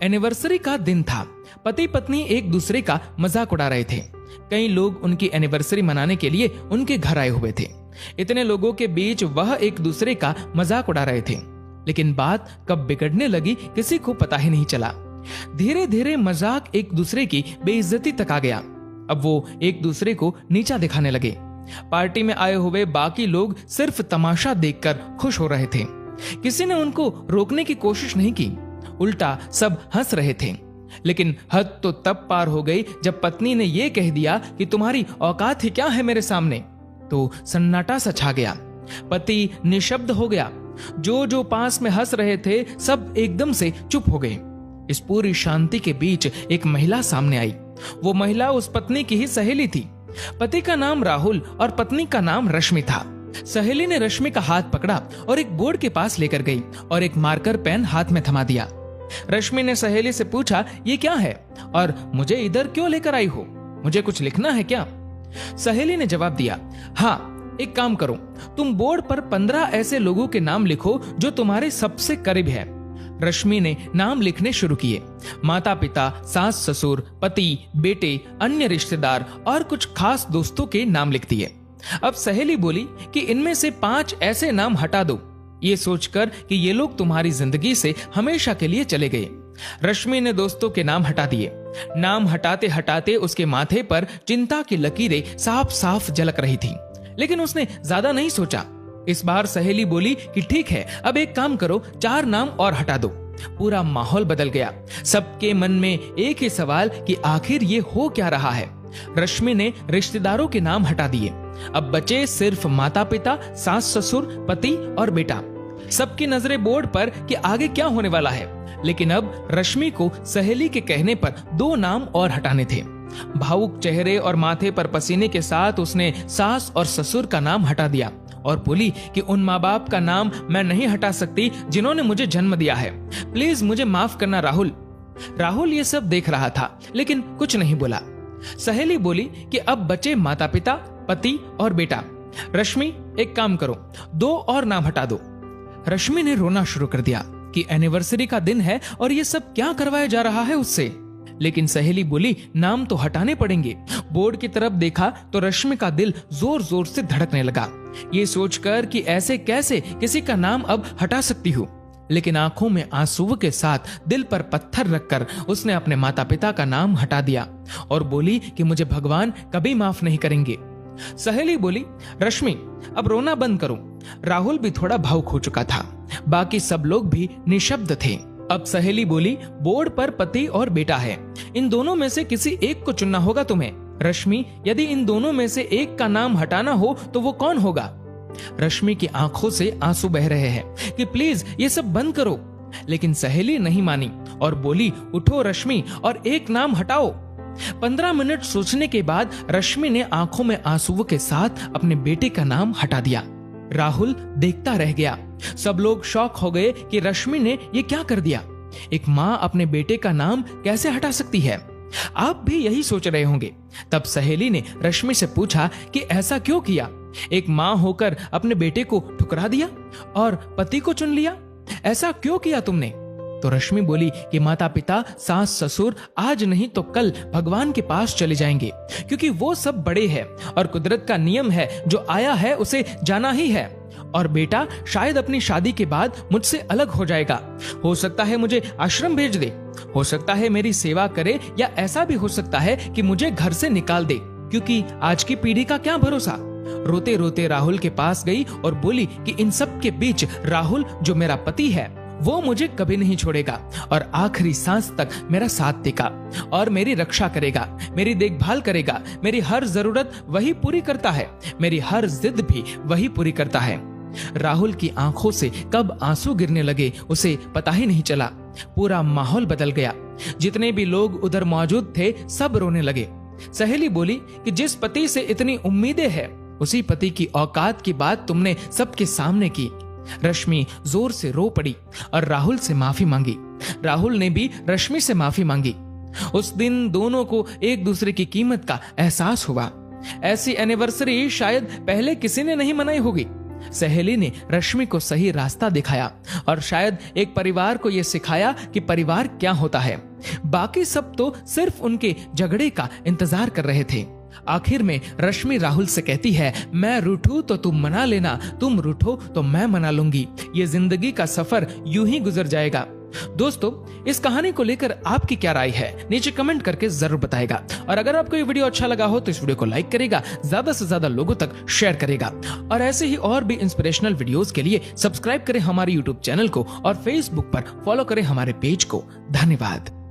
Anniversary का दिन था। पति पत्नी एक दूसरे का मजाक उड़ा रहे थे। कई लोग उनकी एनिवर्सरी मनाने के लिए उनके घर आए हुए थे। इतने लोगों के बीच वह एक दूसरे का मजाक उड़ा रहे थे, लेकिन बात कब बिगड़ने लगी किसी को पता ही नहीं चला। धीरे धीरे मजाक एक दूसरे की बेइज्जती तक आ गया। अब वो एक दूसरे को नीचा दिखाने लगे। पार्टी में आए हुए बाकी लोग सिर्फ तमाशा देखकर खुश हो रहे थे। किसी ने उनको रोकने की कोशिश नहीं की, उल्टा सब हंस रहे थे। लेकिन हद तो तब पार हो गई जब पत्नी ने यह कह दिया कि तुम्हारी औकात ही क्या है मेरे सामने। तो सन्नाटा सा छा गया। पति निशब्द हो गया। जो पास में हंस रहे थे सब एकदम से चुप हो गए। इस पूरी शांति के बीच एक महिला सामने आई। वो महिला उस पत्नी की ही सहेली थी। पति का नाम राहुल और पत्नी का नाम रश्मि था। सहेली ने रश्मि का हाथ पकड़ा और एक बोर्ड के पास लेकर गई और एक मार्कर पेन हाथ में थमा दिया। रश्मि ने सहेली से पूछा, ये क्या है और मुझे इधर क्यों लेकर आई हो? मुझे कुछ लिखना है क्या? सहेली ने जवाब दिया, हाँ, एक काम करो, तुम बोर्ड पर 15 ऐसे लोगों के नाम लिखो जो तुम्हारे सबसे करीब है। रश्मि ने नाम लिखने शुरू किए। माता पिता, सास ससुर, पति, बेटे, अन्य रिश्तेदार और कुछ खास दोस्तों के नाम लिख दिए। अब सहेली बोली कि इनमें से 5 ऐसे नाम हटा दो, ये सोचकर कि ये लोग तुम्हारी जिंदगी से हमेशा के लिए चले गए। रश्मि ने दोस्तों के नाम हटा दिए। नाम हटाते हटाते उसके माथे पर चिंता की लकीरें साफ साफ झलक रही थी, लेकिन उसने ज्यादा नहीं सोचा। इस बार सहेली बोली कि ठीक है, अब एक काम करो, 4 नाम और हटा दो। पूरा माहौल बदल गया। सबके मन में एक ही सवाल कि आखिर ये हो क्या रहा है। रश्मि ने रिश्तेदारों के नाम हटा दिए। अब बचे सिर्फ माता पिता, सास ससुर, पति और बेटा। सबकी नजरें बोर्ड पर कि आगे क्या होने वाला है। लेकिन अब रश्मि को सहेली के कहने पर 2 नाम और हटाने थे। भावुक चेहरे और माथे पर पसीने के साथ उसने सास और ससुर का नाम हटा दिया और बोली कि उन माँ बाप का नाम मैं नहीं हटा सकती जिन्होंने मुझे जन्म दिया है। प्लीज मुझे माफ करना राहुल। राहुल ये सब देख रहा था लेकिन कुछ नहीं बोला। सहेली बोली कि अब बचे माता पिता, पति और बेटा। रश्मि, एक काम करो, 2 और नाम हटा दो। रश्मि ने रोना शुरू कर दिया कि एनिवर्सरी का दिन है और ये सब क्या करवाया जा रहा है उससे। लेकिन सहेली बोली, नाम तो हटाने पड़ेंगे। बोर्ड की तरफ देखा तो रश्मि का दिल जोर जोर से धड़कने लगा, ये सोचकर कि ऐसे कैसे किसी का नाम अब हटा सकती हूँ। लेकिन आंखों में आंसुओं के साथ दिल पर पत्थर रखकर उसने अपने माता पिता का नाम हटा दिया और बोली कि मुझे भगवान कभी माफ नहीं करेंगे। सहेली बोली, रश्मि, अब रोना बंद करो। राहुल भी थोड़ा भावुक हो चुका था। बाकी सब लोग भी निशब्द थे। अब सहेली बोली, बोर्ड पर पति और बेटा है, इन दोनों में से किसी एक को चुनना होगा तुम्हें। रश्मि, यदि इन दोनों में से एक का नाम हटाना हो तो वो कौन होगा? रश्मि की आंखों से आंसू बह रहे हैं कि प्लीज ये सब बंद करो। लेकिन सहेली नहीं मानी और बोली, उठो रश्मि और एक नाम हटाओ। 15 मिनट सोचने के बाद रश्मि ने आंखों में आंसुओं के साथ अपने बेटे का नाम हटा दिया। राहुल देखता रह गया। सब लोग शॉक हो गए कि रश्मि ने ये क्या कर दिया। एक माँ अपने बेटे का नाम कैसे हटा सकती है? आप भी यही सोच रहे होंगे। तब सहेली ने रश्मि से पूछा कि ऐसा क्यों किया? एक माँ होकर अपने बेटे को ठुकरा दिया और पति को चुन लिया, ऐसा क्यों किया तुमने? तो रश्मि बोली कि माता पिता, सास ससुर आज नहीं तो कल भगवान के पास चले जाएंगे, क्योंकि वो सब बड़े हैं और कुदरत का नियम है, जो आया है उसे जाना ही है। और बेटा शायद अपनी शादी के बाद मुझसे अलग हो जाएगा। हो सकता है मुझे आश्रम भेज दे, हो सकता है मेरी सेवा करे, या ऐसा भी हो सकता है कि मुझे घर से निकाल दे, क्योंकि आज की पीढ़ी का क्या भरोसा। रोते रोते राहुल के पास गई और बोली कि इन सब के बीच राहुल जो मेरा पति है वो मुझे कभी नहीं छोड़ेगा और आखिरी सांस तक मेरा साथ देगा और मेरी रक्षा करेगा, मेरी देखभाल करेगा। मेरी हर जरूरत वही पूरी करता है, मेरी हर जिद भी वही पूरी करता है। राहुल की आंखों से कब आंसू गिरने लगे उसे पता ही नहीं चला। पूरा माहौल बदल गया। जितने भी लोग उधर मौजूद थे सब रोने लगे। सहेली बोली कि जिस पति से इतनी उम्मीदें हैं उसी पति की औकात की बात तुमने सबके सामने की। रश्मि जोर से रो पड़ी और राहुल से माफी मांगी। राहुल ने भी रश्मि से माफी मांगी। उस दिन दोनों को एक दूसरे की कीमत का एहसास हुआ। ऐसी एनिवर्सरी शायद पहले किसी ने नहीं मनाई होगी। सहेली ने रश्मि को सही रास्ता दिखाया और शायद एक परिवार को यह सिखाया कि परिवार क्या होता है। बाकी सब तो सिर्फ उनके झगड़े का इंतजार कर रहे थे। आखिर में रश्मि राहुल से कहती है, मैं रूठूं तो तुम मना लेना, तुम रूठो तो मैं मना लूंगी। ये जिंदगी का सफर यूं ही गुजर जाएगा। दोस्तों, इस कहानी को लेकर आपकी क्या राय है, नीचे कमेंट करके जरूर बताएगा। और अगर आपको ये वीडियो अच्छा लगा हो तो इस वीडियो को लाइक करेगा, ज्यादा से ज्यादा लोगों तक शेयर करेगा। और ऐसे ही और भी इंस्पिरेशनल वीडियोस के लिए सब्सक्राइब करें हमारे यूट्यूब चैनल को और फेसबुक पर फॉलो करें हमारे पेज को। धन्यवाद।